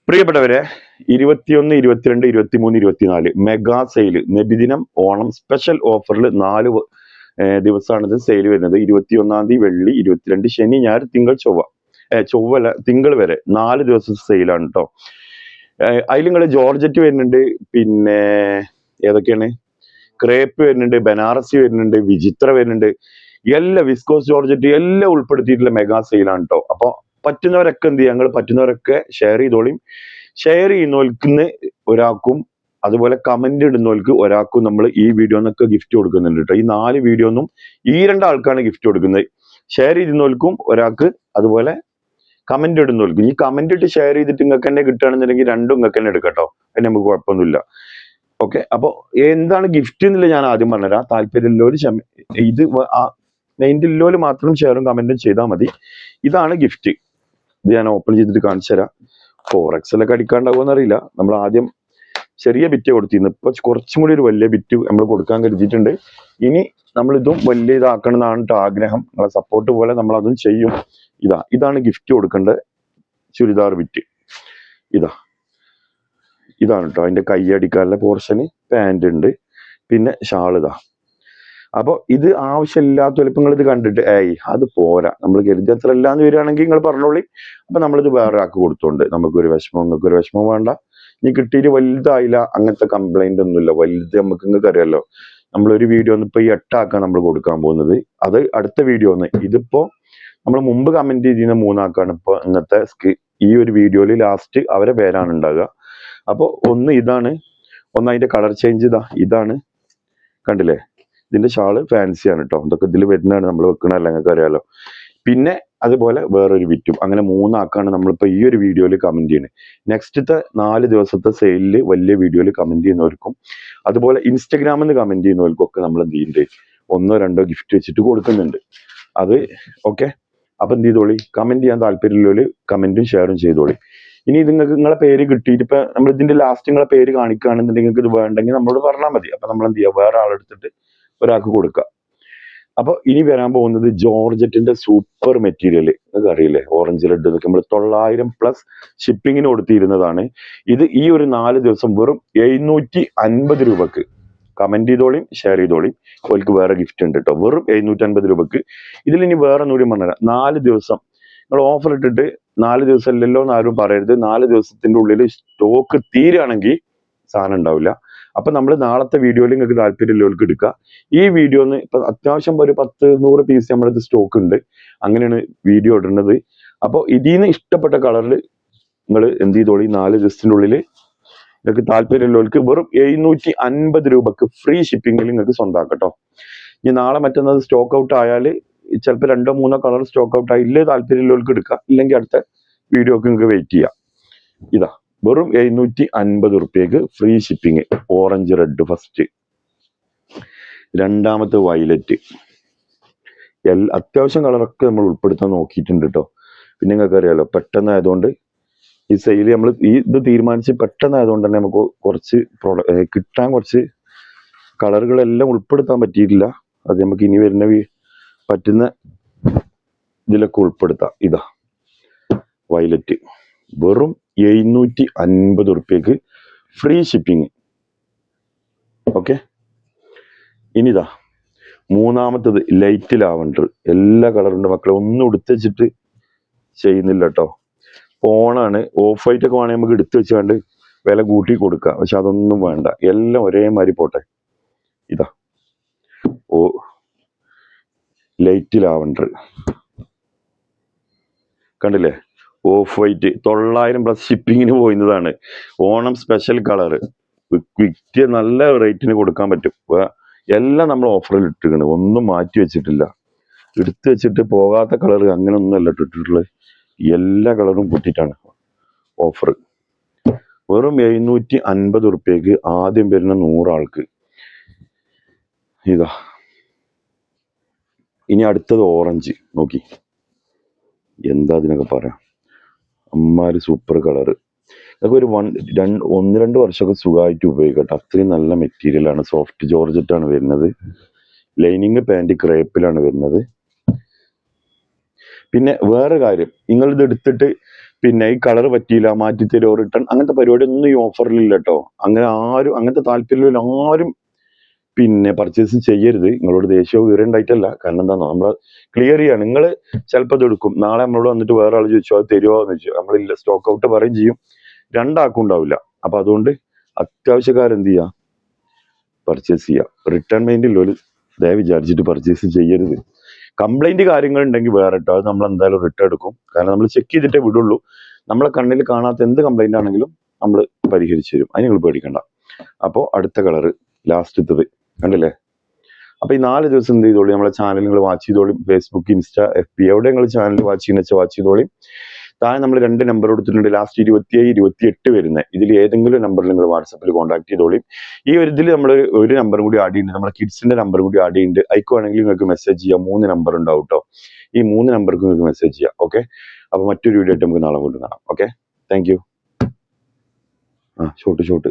പ്രിയപ്പെട്ടവരെ, 21, 22, 23, 24 mega sale നബിദിനം Onam special ഓഫറിൽ 4 ദിവസമാണ് ഇത് സെയിൽ വരുന്നത്. 21 തീയതി വെള്ളി, 22 ശനി, ഞായർ, തിങ്കൾ, ചൊവ്വ തിങ്കൾ വരെ 4 ദിവസം സെയിലാണ് കേട്ടോ. അതിൽ നിങ്ങൾ ജോർജറ്റ് വരുന്നുണ്ട്, പിന്നെ ഏതൊക്കെയാണ്, ക്രേപ്പ് വരുന്നുണ്ട്, ബനാറസി വരുന്നുണ്ട്, വിചിത്ര വരുന്നുണ്ട്, എല്ലാ വിസ്കോസ് ജോർജറ്റ് എല്ലാം ഉൾപ്പെടുത്തിയിട്ടുള്ള മെഗാ സെയിലാണ് കേട്ടോ. അപ്പൊ പറ്റുന്നവരൊക്കെ എന്ത് ചെയ്യുക, ഞങ്ങൾ പറ്റുന്നവരൊക്കെ ഷെയർ ചെയ്തോളിയും. ഷെയർ ചെയ്യുന്നവർക്ക് ഒരാൾക്കും, അതുപോലെ കമന്റ് ഇടുന്നവർക്ക് ഒരാൾക്കും നമ്മൾ ഈ വീഡിയോ എന്നൊക്കെ ഗിഫ്റ്റ് കൊടുക്കുന്നുണ്ട് കേട്ടോ. ഈ 4 വീഡിയോ ഒന്നും ഈ 2 ആൾക്കാണ് ഗിഫ്റ്റ് കൊടുക്കുന്നത്. ഷെയർ ചെയ്യുന്നവർക്കും ഒരാൾക്ക്, അതുപോലെ കമന്റ് ഇടുന്നവർക്കും. ഈ കമന്റ് ഇട്ട് ഷെയർ ചെയ്തിട്ട് നിങ്ങൾക്ക് തന്നെ കിട്ടുകയാണെന്നുണ്ടെങ്കിൽ രണ്ടും നിങ്ങൾക്ക് തന്നെ എടുക്കാം കേട്ടോ. അതിന് നമുക്ക് കുഴപ്പമൊന്നുമില്ല. ഓക്കെ, അപ്പൊ എന്താണ് ഗിഫ്റ്റ് എന്നുള്ള ഞാൻ ആദ്യം പറഞ്ഞുതരാം. താല്പര്യമുള്ളവര് ഇത് മെയിൻ്റെ ഉള്ളവര് മാത്രം ഷെയറും കമന്റും ചെയ്താൽ മതി. ഇതാണ് ഗിഫ്റ്റ്. ഇത് ഞാൻ ഓപ്പൺ ചെയ്തിട്ട് കാണിച്ചു തരാം. 4X ഒക്കെ അടിക്കാണ്ടാവുമെന്ന് അറിയില്ല. നമ്മൾ ആദ്യം ചെറിയ ബിറ്റ് കൊടുത്തിരുന്നു. ഇപ്പൊ കുറച്ചും കൂടി ഒരു വലിയ ബിറ്റ് നമ്മൾ കൊടുക്കാൻ കരുതിയിട്ടുണ്ട്. ഇനി നമ്മൾ ഇതും വലിയ ഇതാക്കണം എന്നാണ് ആഗ്രഹം. നിങ്ങളെ സപ്പോർട്ട് പോലെ നമ്മൾ അതും ചെയ്യും. ഇതാണ് ഗിഫ്റ്റ് കൊടുക്കേണ്ട ചുരിദാർ ബിറ്റ്. ഇതാണ് കേട്ടോ അതിന്റെ കൈയടിക്കാനുള്ള പോർഷന്. പാന്റ് ഉണ്ട്, പിന്നെ ഷാൾ അപ്പൊ ഇത് ആവശ്യമില്ലാത്ത വലിപ്പം ഇത് കണ്ടിട്ട് അത് പോരാ, നമ്മൾ കരുതി അത്ര ഇല്ലാന്ന് വരികയാണെങ്കിൽ നിങ്ങൾ പറഞ്ഞോളി. അപ്പൊ നമ്മളിത് വേറെ ആൾക്ക് കൊടുത്തോണ്ട് നമുക്കൊരു വിഷമം, നിങ്ങൾക്ക് ഒരു വിഷമം വേണ്ട. ഇനി കിട്ടിയിട്ട് വലുതായില്ല, അങ്ങനത്തെ കംപ്ലൈന്റ് ഒന്നുമില്ല. വലുത് നിങ്ങൾക്ക് അറിയാലോ, നമ്മളൊരു വീഡിയോ ഒന്ന് ഇപ്പൊ ഈ 8 ആക്കാൻ നമ്മൾ കൊടുക്കാൻ പോകുന്നത്. അത് അടുത്ത വീഡിയോ ഇതിപ്പോ നമ്മൾ മുമ്പ് കമന്റ് ചെയ്തിരുന്ന 3 ആക്കാണ് ഇപ്പൊ ഇന്നത്തെ ഈ ഒരു വീഡിയോയിൽ ലാസ്റ്റ് അവരെ പേരാണ് ഉണ്ടാകുക. അപ്പൊ ഇതാണ്, അതിന്റെ കളർ ചേഞ്ച് ഇതാണ്, കണ്ടില്ലേ? ഇതിന്റെ ഷാള് ഫാൻസിയാണ് കേട്ടോ. ഇതൊക്കെ ഇതിൽ വരുന്നതാണ്, നമ്മൾ വെക്കണല്ല, നിങ്ങൾക്ക് അറിയാലോ. പിന്നെ അതുപോലെ വേറൊരു ബിറ്റും. അങ്ങനെ 3 ആക്കാണ് നമ്മളിപ്പോ ഈ ഒരു വീഡിയോയിൽ കമന്റ് ചെയ്യുന്നത്. നെക്സ്റ്റത്തെ 4 ദിവസത്തെ സെയിലില് വലിയ വീഡിയോയിൽ കമന്റ് ചെയ്യുന്നവർക്കും, അതുപോലെ ഇൻസ്റ്റഗ്രാമിൽ നിന്ന് കമന്റ് ചെയ്യുന്നവർക്കും ഒക്കെ നമ്മൾ എന്ത് ചെയ്യുന്നുണ്ട്, 1 2 ഗിഫ്റ്റ് വെച്ചിട്ട് കൊടുക്കുന്നുണ്ട്. അത് ഓക്കെ. അപ്പൊ എന്ത് ചെയ്തോളി, കമന്റ് ചെയ്യാൻ താല്പര്യമുള്ളവര് കമന്റും ഷെയറും ചെയ്തോളി. ഇനി നിങ്ങൾക്ക് നിങ്ങളെ പേര് കിട്ടിയിട്ട് ഇപ്പൊ നമ്മൾ ഇതിന്റെ ലാസ്റ്റ് നിങ്ങളെ പേര് കാണിക്കുകയാണെന്നുണ്ടെങ്കിൽ നിങ്ങൾക്ക് ഇത് വേണ്ടെങ്കിൽ നമ്മളോട് പറഞ്ഞാൽ മതി. അപ്പൊ നമ്മൾ എന്ത് ചെയ്യുക, വേറെ ആളെടുത്തിട്ട് ഒരാൾക്ക് കൊടുക്കുക. അപ്പൊ ഇനി വരാൻ പോകുന്നത് ജോർജറ്റിന്റെ സൂപ്പർ മെറ്റീരിയൽ. നിങ്ങൾക്ക് അറിയില്ലേ, ഓറഞ്ച് റെഡ് എന്നൊക്കെ നമ്മൾ 900+ ഷിപ്പിങ്ങിന് കൊടുത്തിരുന്നതാണ്. ഇത് ഈ ഒരു 4 ദിവസം വെറും 750 രൂപക്ക്. കമന്റ് ചെയ്തോളിയും ഷെയർ ചെയ്തോളിയും. അവർക്ക് വേറെ ഗിഫ്റ്റ് ഉണ്ട് കേട്ടോ, വെറും 750 രൂപക്ക്. ഇതിൽ ഇനി വേറെ ഒന്നുകൂടി പറഞ്ഞുതരാം. 4 ദിവസം നിങ്ങൾ ഓഫർ ഇട്ടിട്ട് 4 ദിവസം ഇല്ലല്ലോ എന്ന് ആരും പറയരുത്. 4 ദിവസത്തിന്റെ ഉള്ളിൽ സ്റ്റോക്ക് തീരുകയാണെങ്കിൽ സാധനം ഉണ്ടാവില്ല. അപ്പൊ നമ്മൾ നാളത്തെ വീഡിയോയിൽ നിങ്ങൾക്ക് താല്പര്യമുള്ളവർക്ക് എടുക്കുക. ഈ വീഡിയോന്ന് ഇപ്പൊ അത്യാവശ്യം ഒരു 10-100 പീസ് നമ്മളത് സ്റ്റോക്ക് ഉണ്ട്. അങ്ങനെയാണ് വീഡിയോ ഇടുന്നത്. അപ്പോൾ ഇതിന്ന് ഇഷ്ടപ്പെട്ട കളറിൽ നിങ്ങൾ എന്ത് ചെയ്തോളി, 4 ദിവസത്തിന്റെ ഉള്ളിൽ നിങ്ങൾക്ക് താല്പര്യമുള്ളവർക്ക് വെറും 750 രൂപക്ക് ഫ്രീ ഷിപ്പിങ്ങിൽ നിങ്ങൾക്ക് സ്വന്തമാക്കാം കേട്ടോ. ഇനി നാളെ മറ്റന്നത് സ്റ്റോക്ക് ഔട്ട് ആയാൽ ചിലപ്പോൾ 2-3 കളർ സ്റ്റോക്ക് ഔട്ട് ആയില്ലേ, താല്പര്യമുള്ളവർക്ക് എടുക്കാം. ഇല്ലെങ്കിൽ അടുത്ത വീഡിയോക്ക് നിങ്ങൾക്ക് വെയിറ്റ് ചെയ്യാം. വെറും 750 റുപ്യക്ക് free shipping. Orange red first, രണ്ടാമത്തെ വയലറ്റ്. അത്യാവശ്യം കളറൊക്കെ നമ്മൾ ഉൾപ്പെടുത്താൻ നോക്കിയിട്ടുണ്ട് കേട്ടോ. പിന്നെ നിങ്ങൾക്ക് അറിയാലോ, പെട്ടെന്നായതുകൊണ്ട് ഈ സെയിൽ നമ്മൾ ഇത് തീരുമാനിച്ച് പെട്ടെന്നായതുകൊണ്ട് തന്നെ നമുക്ക് കുറച്ച് കിട്ടാൻ കുറച്ച് കളറുകളെല്ലാം ഉൾപ്പെടുത്താൻ പറ്റിയിട്ടില്ല. അത് നമുക്ക് ഇനി വരുന്ന പറ്റുന്ന ഇതിലൊക്കെ ഉൾപ്പെടുത്താം. വയലറ്റ് വെറും 750 റുപ്യക്ക് ഫ്രീ ഷിപ്പിംഗ്. ഓക്കെ, ഇനിതാ മൂന്നാമത്തത് ലൈറ്റ് ലാവൻഡർ. എല്ലാ കളറുണ്ട് മക്കളെ, ഒന്നും എടുത്ത് വെച്ചിട്ട് ചെയ്യുന്നില്ല കേട്ടോ. ഫോണാണ്, ഓഫ് വൈറ്റ് ഒക്കെ വേണമെങ്കിൽ നമുക്ക് എടുത്ത് വെച്ചാണ്ട് വില കൂട്ടി കൊടുക്കാം. പക്ഷെ അതൊന്നും വേണ്ട, എല്ലാം ഒരേമാതിരി പോട്ടെ. ലൈറ്റ് ലാവൻഡർ കണ്ടില്ലേ, ഓഫ് വൈറ്റ് 900+ ഷിപ്പിങ്ങിന് പോയിരുന്നതാണ്. ഓണം സ്പെഷ്യൽ കളറ് വിറ്റ് നല്ല റേറ്റിന് കൊടുക്കാൻ പറ്റും. എല്ലാം നമ്മൾ ഓഫറിൽ ഇട്ടിരിക്കണം, ഒന്നും മാറ്റി വെച്ചിട്ടില്ല. എടുത്ത് വെച്ചിട്ട് പോകാത്ത കളർ അങ്ങനെ ഒന്നുമല്ല ഇട്ടിട്ടുള്ളത്. എല്ലാ കളറും കൂട്ടിയിട്ടാണ് ഓഫർ. വെറും 750 റുപ്യക്ക് ആദ്യം വരുന്ന 100 ആൾക്ക്. ഇനി അടുത്തത് ഓറഞ്ച്. നോക്കി, എന്താ അതിനൊക്കെ പറയാം, അമ്മാര് സൂപ്പർ കളറ്. അതൊക്കെ ഒരു 1-2 വർഷമൊക്കെ സുഖമായിട്ട് ഉപയോഗിക്കട്ടെ. അത്രയും നല്ല മെറ്റീരിയലാണ്. സോഫ്റ്റ് ജോർജറ്റ് ആണ് വരുന്നത്. ലൈനിങ് പാൻറ് ക്രേപ്പിലാണ് വരുന്നത്. പിന്നെ വേറെ കാര്യം, നിങ്ങളിത് എടുത്തിട്ട് പിന്നെ ഈ കളർ പറ്റിയില്ല മാറ്റി തരുമോ റിട്ടേൺ അങ്ങനത്തെ പരിപാടി ഒന്നും ഈ ഓഫറിലില്ല കേട്ടോ. അങ്ങനെ ആരും അങ്ങനത്തെ താല്പര്യമില്ല ആരും പിന്നെ പർച്ചേസ് ചെയ്യരുത്. നിങ്ങളോട് ദേഷ്യവും വീറുണ്ടായിട്ടല്ല. കാരണം എന്താണോ നമ്മൾ ക്ലിയർ ചെയ്യാണ്. നിങ്ങൾ ചിലപ്പോൾ ഇത് എടുക്കും, നാളെ നമ്മളോട് വന്നിട്ട് വേറെ ആൾ ചോദിച്ചു അത് തരുമോ എന്ന് ചോദിച്ചു, നമ്മളില്ല സ്റ്റോക്ക് ഔട്ട് പറയും ചെയ്യും, രണ്ടാൾക്കും ഉണ്ടാവില്ല. അപ്പൊ അതുകൊണ്ട് അത്യാവശ്യക്കാരെന്ത് ചെയ്യുക, പർച്ചേസ് ചെയ്യുക. റിട്ടേൺ മൈൻഡിൽ ഒരു ദയവ് വിചാരിച്ചിട്ട് പർച്ചേസ് ചെയ്യരുത്. കംപ്ലൈന്റ് കാര്യങ്ങൾ ഉണ്ടെങ്കിൽ വേറെ കേട്ടോ, അത് നമ്മൾ എന്തായാലും റിട്ടേൺ എടുക്കും. കാരണം നമ്മൾ ചെക്ക് ചെയ്തിട്ടേ വിടുള്ളൂ. നമ്മളെ കണ്ണിൽ കാണാത്ത എന്ത് കംപ്ലൈന്റ് ആണെങ്കിലും നമ്മൾ പരിഹരിച്ചു തരും, അതിന് നിങ്ങൾ പേടിക്കണ്ട. അപ്പോൾ അടുത്ത കളറ് ലാസ്റ്റത്തത് കണ്ടില്ലേ. അപ്പൊ ഈ 4 ദിവസം എന്ത് ചെയ്തോളി, നമ്മളെ ചാനൽ നിങ്ങൾ വാച്ച് ചെയ്തോളി. ഫേസ്ബുക്ക്, ഇൻസ്റ്റ, FB എവിടെ നിങ്ങൾ ചാനൽ വാച്ച് ചെയ്യുന്ന വെച്ചാൽ വാച്ച് ചെയ്തോളി. താഴെ നമ്മൾ 2 നമ്പർ കൊടുത്തിട്ടുണ്ട്. ലാസ്റ്റ് 27, 28 വരുന്നത്. ഇതിൽ ഏതെങ്കിലും നമ്പറിൽ നിങ്ങൾ വാട്സപ്പിൽ കോൺടാക്ട് ചെയ്തോളി. ഈ ഒരു ഇതിൽ നമ്മൾ ഒരു നമ്പറും കൂടി ആഡ് ചെയ്യുന്നുണ്ട്, നമ്മുടെ കിഡ്സിന്റെ നമ്പർ കൂടി ആഡ് ചെയ്യുന്നുണ്ട്. അയക്കുവാണെങ്കിൽ നിങ്ങൾക്ക് മെസ്സേജ് ചെയ്യാം. 3 നമ്പർ ഉണ്ടാവും കേട്ടോ. ഈ 3 നമ്പർക്ക് നിങ്ങൾക്ക് മെസ്സേജ് ചെയ്യാം. ഓക്കെ, അപ്പൊ മറ്റൊരു വീഡിയോ ആയിട്ട് നമുക്ക് നാളെ കൊണ്ട് കാണാം. Okay, thank you. ഷോട്ട്